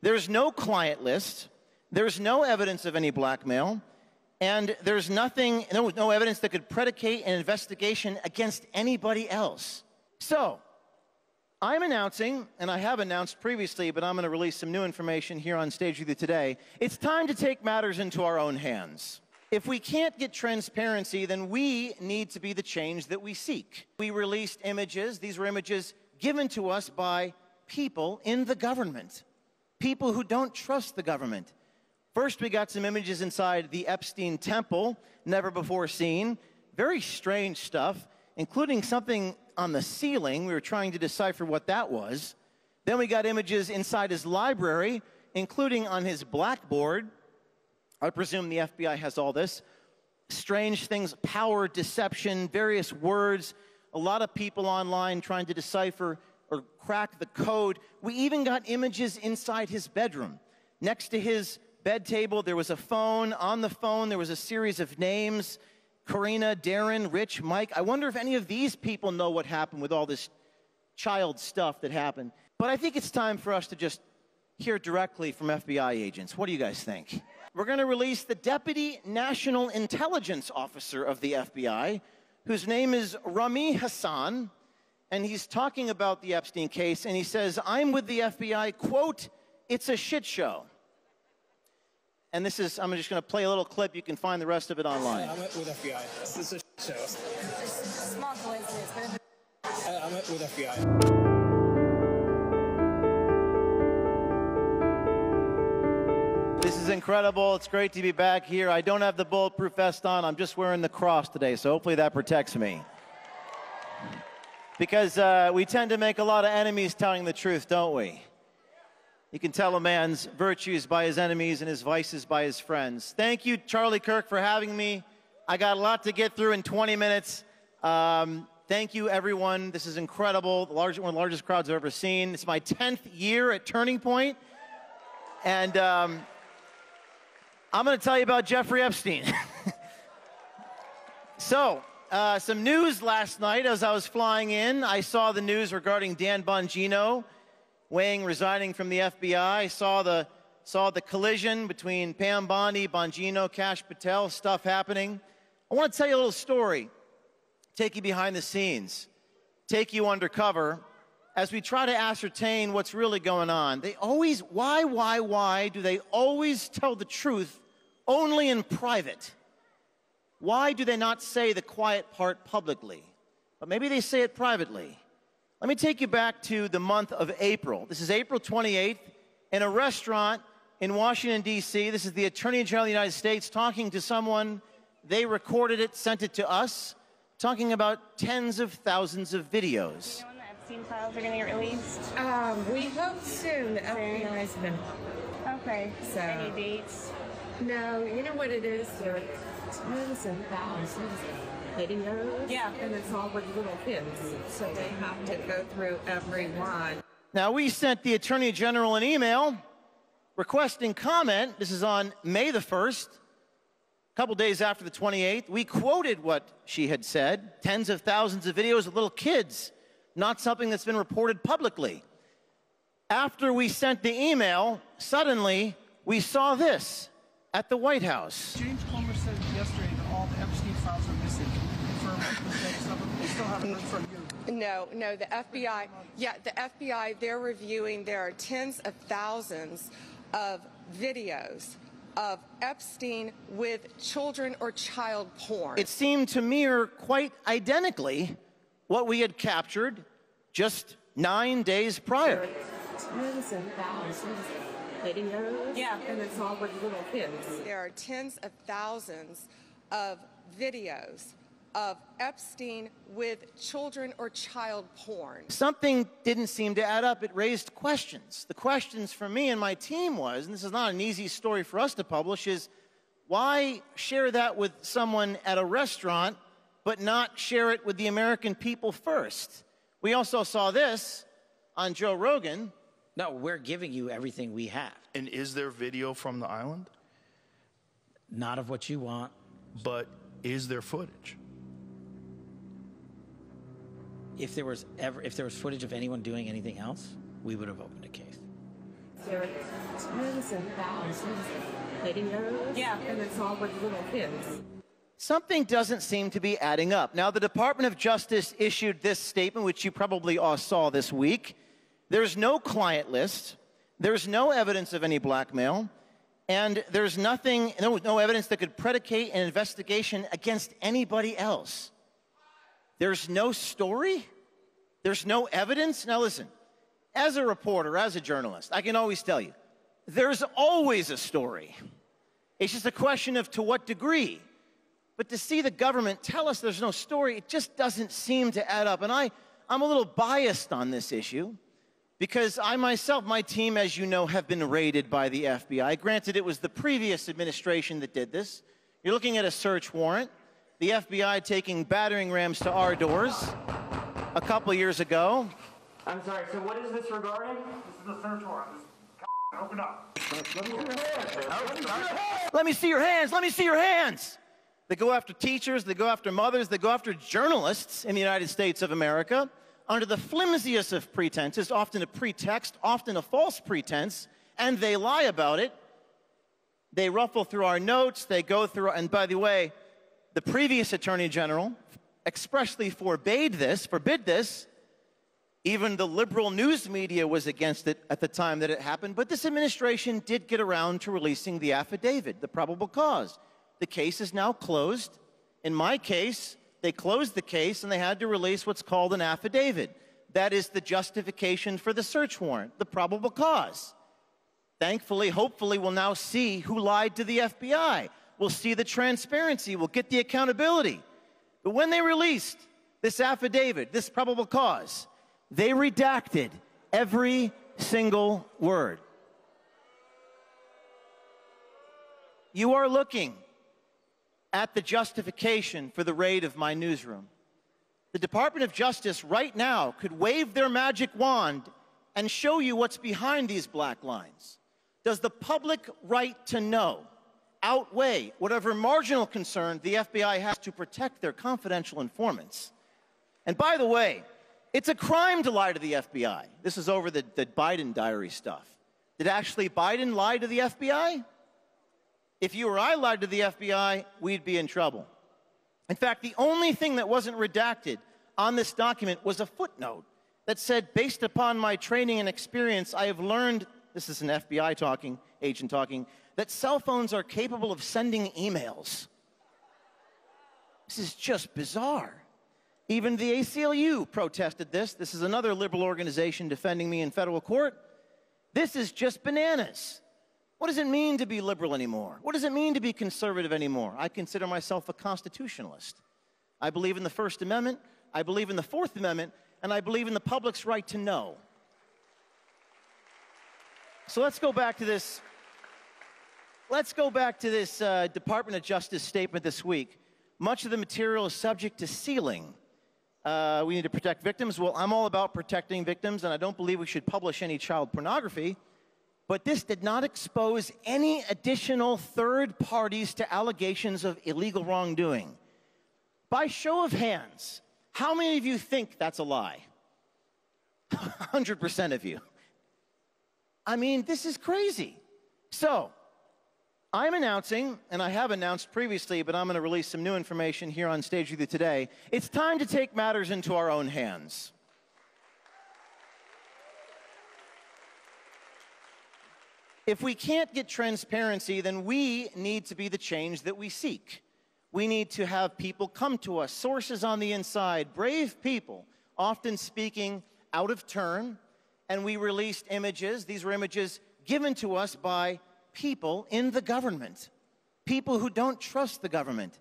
There's no client list. There's no evidence of any blackmail. And there's nothing, no evidence that could predicate an investigation against anybody else. So, I'm announcing, and I have announced previously, but I'm going to release some new information here on stage with you today. It's time to take matters into our own hands. If we can't get transparency, then we need to be the change that we seek. We released images. These were images given to us by people in the government, people who don't trust the government. First, we got some images inside the Epstein temple, never before seen. Very strange stuff, including something on the ceiling. We were trying to decipher what that was. Then we got images inside his library, including on his blackboard. I presume the FBI has all this. Strange things, power, deception, various words. A lot of people online trying to decipher or crack the code. We even got images inside his bedroom. Next to his bed table, there was a phone. On the phone, there was a series of names. Karina, Darren, Rich, Mike. I wonder if any of these people know what happened with all this child stuff that happened. But I think it's time for us to just hear directly from FBI agents. What do you guys think? We're going to release the Deputy National Intelligence Officer of the FBI, whose name is Rami Hassan, and he's talking about the Epstein case, and he says, I'm with the FBI, quote, it's a shit show. And this is, I'm just going to play a little clip. You can find the rest of it online. I'm with FBI. This is a shit show. Small coincidence, but I'm with FBI. This is incredible. It's great to be back here. I don't have the bulletproof vest on. I'm just wearing the cross today, so hopefully that protects me. Because we tend to make a lot of enemies telling the truth, don't we? You can tell a man's virtues by his enemies and his vices by his friends. Thank you, Charlie Kirk, for having me. I got a lot to get through in 20 minutes. Thank you, everyone. This is incredible. One of the largest crowds I've ever seen. It's my 10th year at Turning Point. And I'm going to tell you about Jeffrey Epstein. So, some news last night as I was flying in. I saw the news regarding Dan Bongino resigning from the FBI. I saw the collision between Pam Bondi, Bongino, Kash Patel, stuff happening. I want to tell you a little story, take you behind the scenes, take you undercover, as we try to ascertain what's really going on. They always, why do they always tell the truth only in private? Why do they not say the quiet part publicly? But maybe they say it privately. Let me take you back to the month of April. This is April 28th in a restaurant in Washington, D.C. This is the Attorney General of the United States talking to someone. They recorded it, sent it to us, talking about tens of thousands of videos. you know when the Epstein files are going to get released? We hope soon. The FBI's been. Okay. So- Any dates? No, you know what it is? There are tons and thousands of videos. Yeah. And it's all with little kids. So they have to go through every one. Now, we sent the Attorney General an email requesting comment. This is on May the 1st, a couple days after the 28th. We quoted what she had said, tens of thousands of videos of little kids, not something that's been reported publicly. After we sent the email, suddenly we saw this at the White House. James Comer said yesterday that all the Epstein files are missing. Confirm the status of them. We still haven't heard from you. No, the FBI, the FBI, they're reviewing, there are tens of thousands of videos of Epstein with children or child porn. It seemed to mirror quite identically what we had captured just 9 days prior. Tens and thousands of videos. Yeah. And it's all with little kids. There are tens of thousands of videos of Epstein with children or child porn. Something didn't seem to add up. It raised questions. The questions for me and my team was, and this is not an easy story for us to publish, is why share that with someone at a restaurant but not share it with the American people first? We also saw this on Joe Rogan. No, we're giving you everything we have. And is there video from the island? Not of what you want. But is there footage? If there was footage of anyone doing anything else, we would have opened a case. there are tens and thousands of videos. Yeah, and it's all with little kids. Something doesn't seem to be adding up. Now, the Department of Justice issued this statement, which you probably all saw this week. There's no client list. There's no evidence of any blackmail. And there's no evidence that could predicate an investigation against anybody else. There's no story. There's no evidence. Now, listen, as a reporter, as a journalist, I can always tell you, there's always a story. It's just a question of to what degree. But to see the government tell us there's no story, it just doesn't seem to add up. And I'm a little biased on this issue because I myself, my team, as you know, have been raided by the FBI. Granted, it was the previous administration that did this. You're looking at a search warrant. The FBI taking battering rams to our doors a couple years ago. I'm sorry, so what is this regarding? This is the search warrant. Open up. Let me see your hands. Let me see your hands. They go after teachers, they go after mothers, they go after journalists in the United States of America under the flimsiest of pretenses, often a pretext, often a false pretense, and they lie about it. They ruffle through our notes, they go through, and by the way, the previous Attorney General expressly forbid this. Even the liberal news media was against it at the time that it happened, but this administration did get around to releasing the affidavit, the probable cause. The case is now closed. In my case, they closed the case and they had to release what's called an affidavit. That is the justification for the search warrant, the probable cause. Thankfully, hopefully, we'll now see who lied to the FBI. We'll see the transparency. We'll get the accountability. But when they released this affidavit, this probable cause, they redacted every single word. You are looking at the justification for the raid of my newsroom. The Department of Justice right now could wave their magic wand and show you what's behind these black lines. Does the public right to know outweigh whatever marginal concern the FBI has to protect their confidential informants? And by the way, it's a crime to lie to the FBI. This is over the Biden diary stuff. Did actually Biden lie to the FBI? If you or I lied to the FBI, we'd be in trouble. In fact, the only thing that wasn't redacted on this document was a footnote that said, based upon my training and experience, I have learned, this is an FBI agent talking, that cell phones are capable of sending emails. This is just bizarre. Even the ACLU protested this. This is another liberal organization defending me in federal court. This is just bananas. What does it mean to be liberal anymore? What does it mean to be conservative anymore? I consider myself a constitutionalist. I believe in the First Amendment, I believe in the Fourth Amendment, and I believe in the public's right to know. So let's go back to this. Department of Justice statement this week. Much of the material is subject to sealing. We need to protect victims. Well, I'm all about protecting victims, and I don't believe we should publish any child pornography. But this did not expose any additional third parties to allegations of illegal wrongdoing. By show of hands, how many of you think that's a lie? 100% of you. I mean, this is crazy. So, I'm announcing, and I have announced previously, but I'm going to release some new information here on stage with you today. It's time to take matters into our own hands. If we can't get transparency, then we need to be the change that we seek. We need to have people come to us, sources on the inside, brave people, often speaking out of turn, and we released images. These were images given to us by people in the government, people who don't trust the government.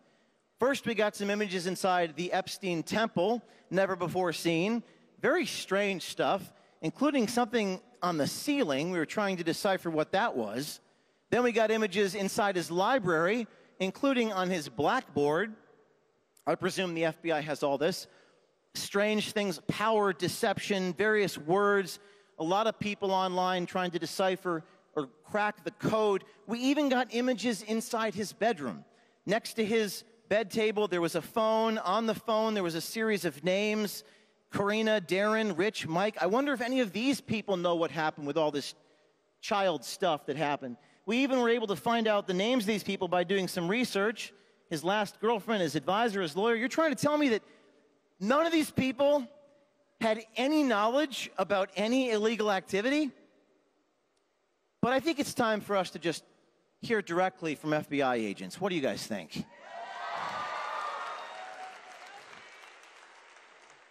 First, we got some images inside the Epstein temple, never before seen. Very strange stuff, including something on the ceiling. We were trying to decipher what that was. Then we got images inside his library, including on his blackboard. I presume the FBI has all this. Strange things, power, deception, various words. A lot of people online trying to decipher or crack the code. We even got images inside his bedroom. Next to his bed table, there was a phone. On the phone, there was a series of names. Karina, Darren, Rich, Mike. I wonder if any of these people know what happened with all this child stuff that happened. We even were able to find out the names of these people by doing some research. His last girlfriend, his advisor, his lawyer. You're trying to tell me that none of these people had any knowledge about any illegal activity? But I think it's time for us to just hear directly from FBI agents. What do you guys think?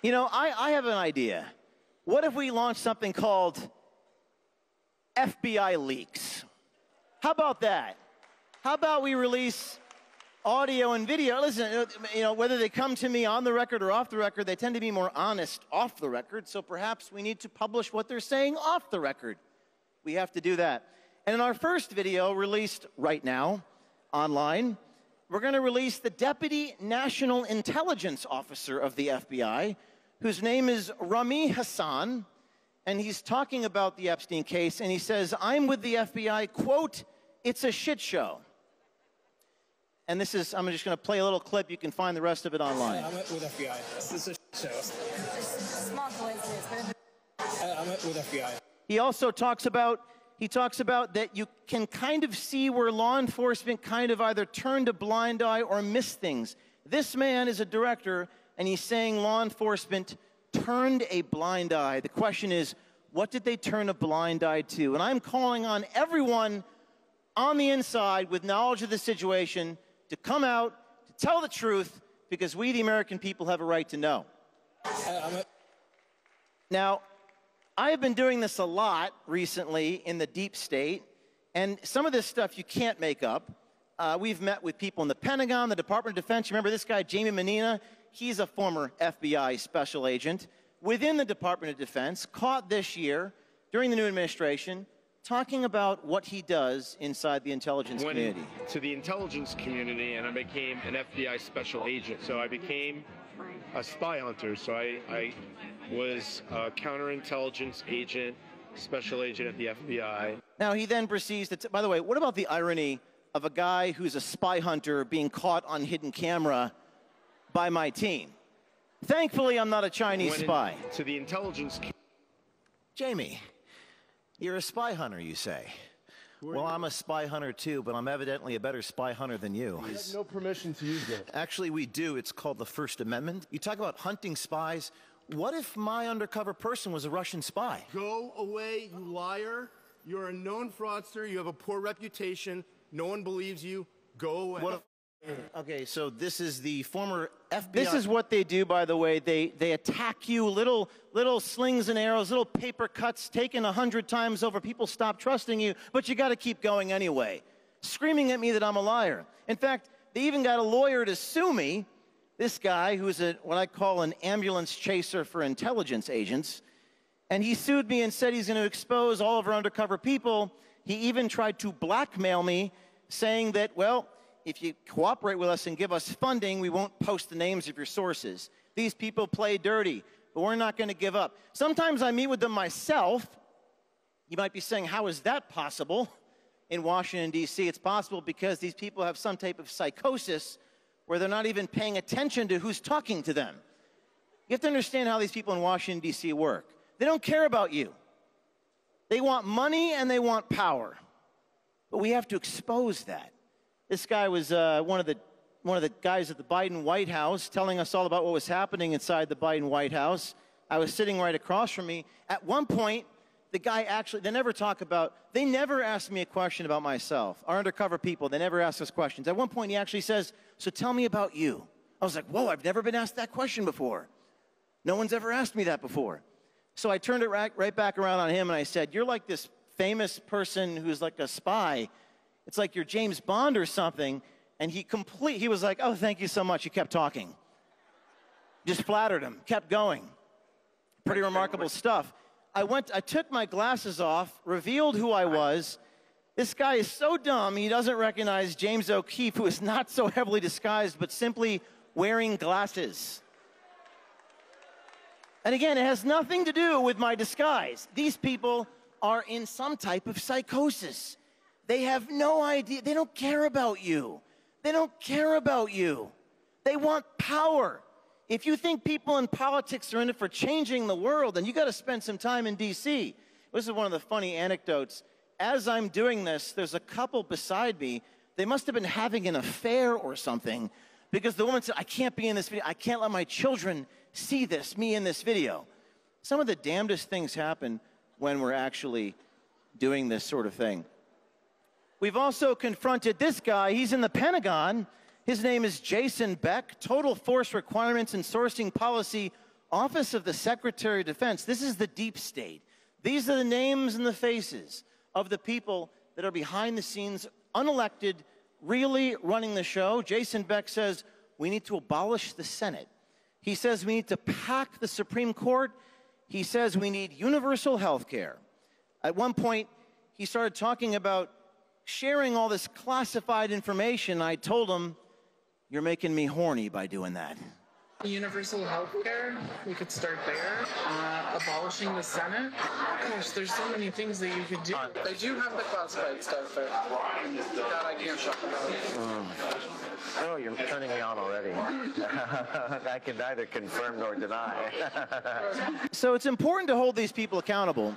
You know, I have an idea. What if we launch something called FBI Leaks? How about that? How about we release audio and video? Listen, you know, whether they come to me on the record or off the record, they tend to be more honest off the record, so perhaps we need to publish what they're saying off the record. We have to do that. And in our first video, released right now online, we're going to release the Deputy National Intelligence Officer of the FBI, whose name is Rami Hassan, and he's talking about the Epstein case, and he says, I'm with the FBI, quote, it's a shit show. And this is, I'm just going to play a little clip. You can find the rest of it online. I'm with FBI. This is a shit show. Small coincidence, but I'm with FBI. He also talks about that you can kind of see where law enforcement kind of either turned a blind eye or missed things. This man is a director, and he's saying law enforcement turned a blind eye. The question is, what did they turn a blind eye to? And I'm calling on everyone on the inside with knowledge of the situation to come out, to tell the truth, because we, the American people, have a right to know. Now, I have been doing this a lot recently in the deep state, and some of this stuff you can't make up. We've met with people in the Pentagon, the Department of Defense. Remember this guy, Jamie Menina? He's a former FBI special agent within the Department of Defense, caught this year during the new administration, talking about what he does inside the intelligence community. To the intelligence community, and I became an FBI special agent. So I became a spy hunter. So I was a counterintelligence agent, special agent at the FBI. Now he then proceeds to, by the way, what about the irony of a guy who's a spy hunter being caught on hidden camera by my team? Thankfully, I'm not a Chinese spy. To the intelligence. Jamie, you're a spy hunter, you say. Well, I'm a spy hunter too, but I'm evidently a better spy hunter than you. We have no permission to use it. Actually, we do. It's called the First Amendment. You talk about hunting spies. What if my undercover person was a Russian spy? Go away, you liar. You're a known fraudster. You have a poor reputation. No one believes you. Go away. Okay, so this is the former FBI... This is what they do, by the way. They attack you, little slings and arrows, little paper cuts taken 100 times over. People stop trusting you, but you got to keep going anyway, screaming at me that I'm a liar. In fact, they even got a lawyer to sue me, this guy who's what I call an ambulance chaser for intelligence agents, and he sued me and said he's going to expose all of our undercover people. He even tried to blackmail me, saying that, well, if you cooperate with us and give us funding, we won't post the names of your sources. These people play dirty, but we're not going to give up. Sometimes I meet with them myself. You might be saying, how is that possible in Washington, D.C.? It's possible because these people have some type of psychosis where they're not even paying attention to who's talking to them. You have to understand how these people in Washington, D.C. work. They don't care about you. They want money and they want power. But we have to expose that. This guy was one of the guys at the Biden White House telling us all about what was happening inside the Biden White House. I was sitting right across from me. At one point, the guy actually, they never asked me a question about myself. Our undercover people, they never ask us questions. At one point, he actually says, so tell me about you. I was like, whoa, I've never been asked that question before. No one's ever asked me that before. So I turned it right back around on him and I said, you're like this famous person who's like a spy. It's like you're James Bond or something. And he was like, oh, thank you so much. He kept talking. Just flattered him, kept going. Pretty remarkable stuff. I took my glasses off, revealed who I was. This guy is so dumb, he doesn't recognize James O'Keefe, who is not so heavily disguised, but simply wearing glasses. And again, it has nothing to do with my disguise. These people are in some type of psychosis. They have no idea. They don't care about you. They don't care about you. They want power. If you think people in politics are in it for changing the world, then you got to spend some time in D.C. This is one of the funny anecdotes. as I'm doing this, there's a couple beside me. They must have been having an affair or something, because the woman said, I can't be in this video. I can't let my children see this, me in this video. Some of the damnedest things happen when we're actually doing this sort of thing. We've also confronted this guy. He's in the Pentagon. His name is Jason Beck, Total Force Requirements and Sourcing Policy, Office of the Secretary of Defense. This is the deep state. These are the names and the faces of the people that are behind the scenes, unelected, really running the show. Jason Beck says we need to abolish the Senate. He says we need to pack the Supreme Court. He says we need universal health care. At one point, he started talking about sharing all this classified information. I told him, you're making me horny by doing that. Universal health care, we could start there. Abolishing the Senate. Gosh, there's so many things that you could do. They do have the classified stuff there. That I can't talk about. Oh, you're turning me on already. I can neither confirm nor deny. So it's important to hold these people accountable.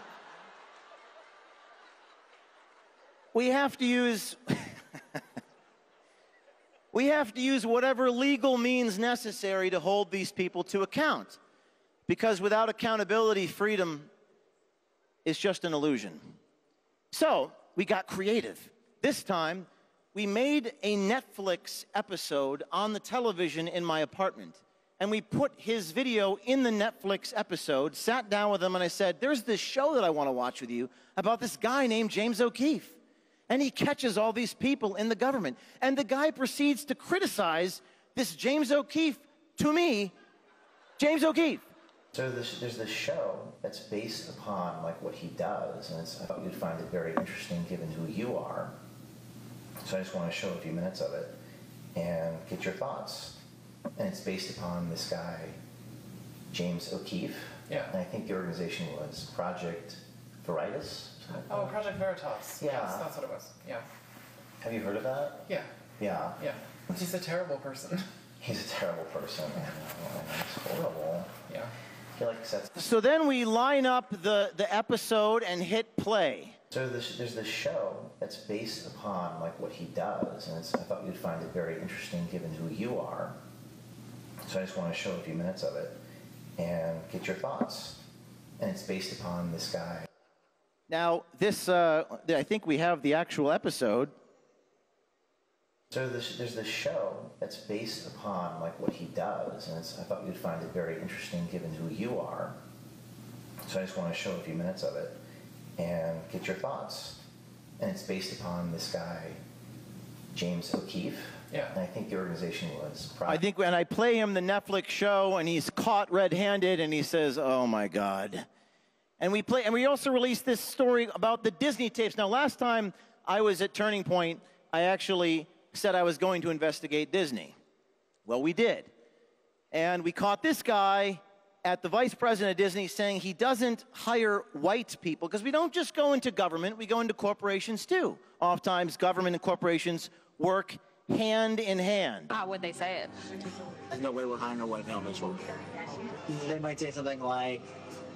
We have to use whatever legal means necessary to hold these people to account. Because without accountability, freedom is just an illusion. So we got creative. This time, we made a Netflix episode on the television in my apartment. And we put his video in the Netflix episode, sat down with him, and I said, there's this show that I want to watch with you about this guy named James O'Keefe. And he catches all these people in the government. And the guy proceeds to criticize this James O'Keefe, to me, James O'Keefe. So there's this show that's based upon like what he does, and I thought you'd find it very interesting given who you are. So I just want to show a few minutes of it and get your thoughts. And it's based upon this guy, James O'Keefe. Yeah. And I think the organization was Project Veritas. Oh, Project Veritas. Yeah. Yes, that's what it was. Yeah. Have you heard of that? Yeah. Yeah. Yeah. He's a terrible person. He's a terrible person. It's horrible. Yeah. He like sets. So then we line up the episode and hit play. So there's this show that's based upon like what he does, and I thought you'd find it very interesting given who you are. So I just want to show a few minutes of it and get your thoughts. And it's based upon this guy. Now, this, I think we have the actual episode. So there's this show that's based upon like what he does, and I thought you'd find it very interesting given who you are. So I just want to show a few minutes of it and get your thoughts. And it's based upon this guy, James O'Keefe. Yeah. And I think the organization was I think when I play him the Netflix show and he's caught red-handed and he says, oh my God. And we also released this story about the Disney tapes. Now, last time I was at Turning Point, I actually said I was going to investigate Disney. Well, we did. And we caught this guy at the vice president of Disney saying he doesn't hire white people, because we don't just go into government, we go into corporations too. Oftentimes, government and corporations work hand in hand. How would they say it? There's no way we're hiring a white male this one. They might say something like,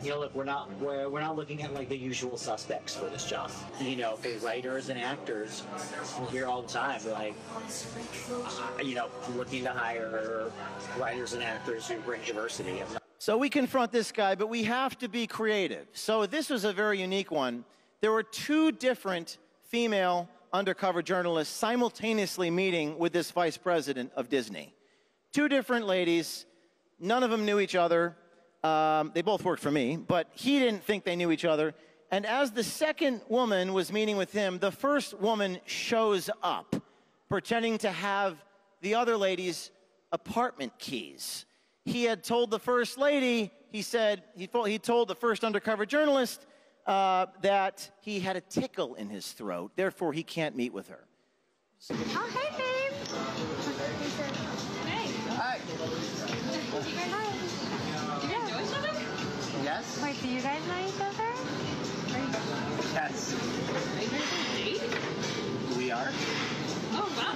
you know, look, we're not looking at like the usual suspects for this job. You know, for writers and actors, we'll hear all the time, like, you know, looking to hire writers and actors who bring diversity. So we confront this guy, but we have to be creative. So this was a very unique one. There were two different female undercover journalists simultaneously meeting with this vice president of Disney. Two different ladies. None of them knew each other. They both worked for me, but he didn't think they knew each other. And as the second woman was meeting with him, the first woman shows up, pretending to have the other lady's apartment keys. He had told the first lady, he told the first undercover journalist that he had a tickle in his throat, therefore he can't meet with her. Oh, hey, babe. Hey. Hi. Do you guys know each other? Yes? Wait, do you guys know each other? Yes. Are you guys on a date? We are. Oh, wow.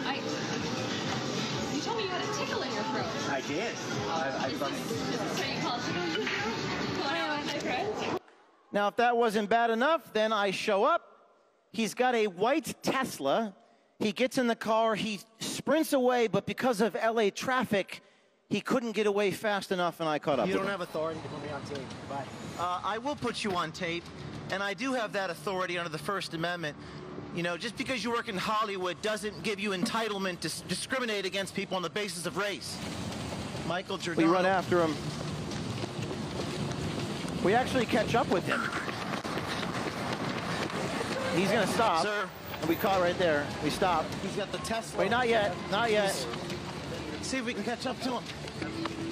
You told me you had a tickle in your throat. I did. Is this what you call tickles you do? Going out with my friends? Now, if that wasn't bad enough, then I show up, He's got a white Tesla. He gets in the car, he sprints away, but because of LA traffic, he couldn't get away fast enough, and I caught up with him. You don't have authority to put me on tape. Bye. I will put you on tape, and I do have that authority under the First Amendment. You know, just because you work in Hollywood doesn't give you entitlement to discriminate against people on the basis of race. Michael Giordano. We run after him. We actually catch up with him. He's going to stop. Sir. And we caught right there. We stop. He's got the Tesla. Wait, not yet. Not yet. See if we can catch up to him.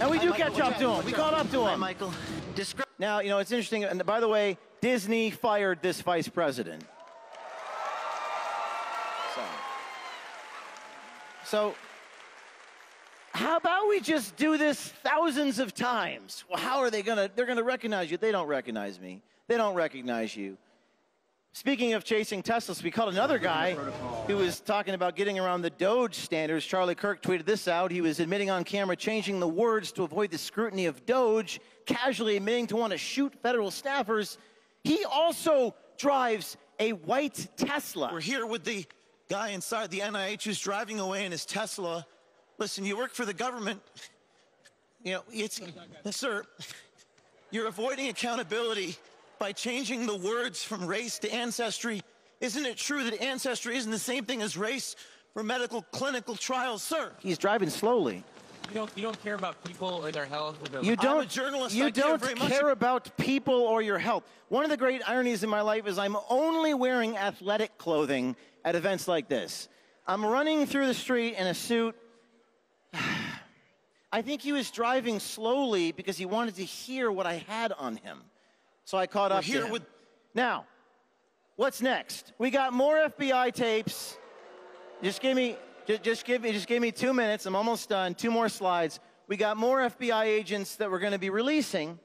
And we do Michael, catch up to him. We caught up to him. Hi, Michael. Now, you know, it's interesting. And by the way, Disney fired this vice president. So how about we just do this thousands of times? Well, how are they gonna? They're gonna recognize you. They don't recognize me. They don't recognize you. Speaking of chasing Teslas, we caught another guy who was talking about getting around the Doge standards. Charlie Kirk tweeted this out. He was admitting on camera changing the words to avoid the scrutiny of Doge, casually admitting to want to shoot federal staffers. He also drives a white Tesla. We're here with the guy inside the NIH who's driving away in his Tesla. Listen, you work for the government. You know, sir, you're avoiding accountability by changing the words from race to ancestry. Isn't it true that ancestry isn't the same thing as race for medical clinical trials, sir? He's driving slowly. You don't care about people and their health. You don't, I'm a journalist. you I don't care very much. care about people or your health. One of the great ironies in my life is I'm only wearing athletic clothing at events like this. I'm running through the street in a suit. I think he was driving slowly because he wanted to hear what I had on him. So I caught up to him. Now, what's next? We got more FBI tapes. Just give me 2 minutes. I'm almost done. 2 more slides. We got more FBI agents that we're going to be releasing,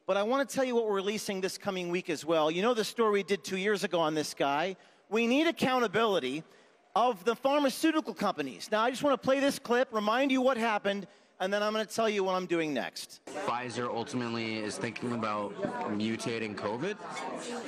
but I want to tell you what we're releasing this coming week as well. You know the story we did 2 years ago on this guy. We need accountability of the pharmaceutical companies. Now, I just want to play this clip, remind you what happened, and then I'm going to tell you what I'm doing next. Pfizer ultimately is thinking about mutating COVID?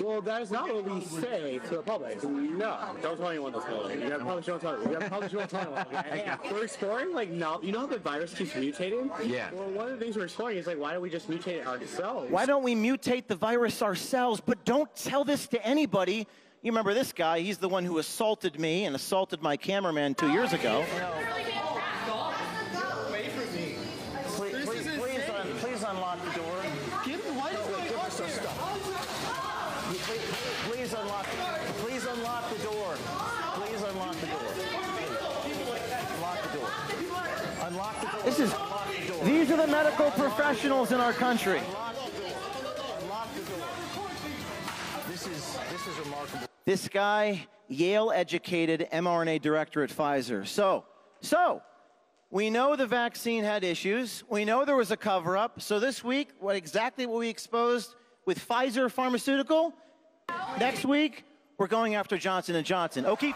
Well, that is not what we say to the public. No, don't tell anyone this. You probably shouldn't tell anyone. You probably shouldn't tell anyone. Okay? We're exploring, like, now, you know how the virus keeps mutating? Yeah. Well, one of the things we're exploring is, like, why don't we just mutate it ourselves? Why don't we mutate the virus ourselves? But don't tell this to anybody. You remember this guy, he's the one who assaulted me and assaulted my cameraman 2 years ago. Please unlock the door. Please unlock the door. Please unlock the door. Unlock the door. Unlock the door. These are the medical professionals in our country. Unlock the door. This is remarkable. This guy, Yale-educated mRNA director at Pfizer. So, we know the vaccine had issues. We know there was a cover-up. So this week, what we exposed with Pfizer Pharmaceutical? Next week, we're going after Johnson & Johnson. Okay.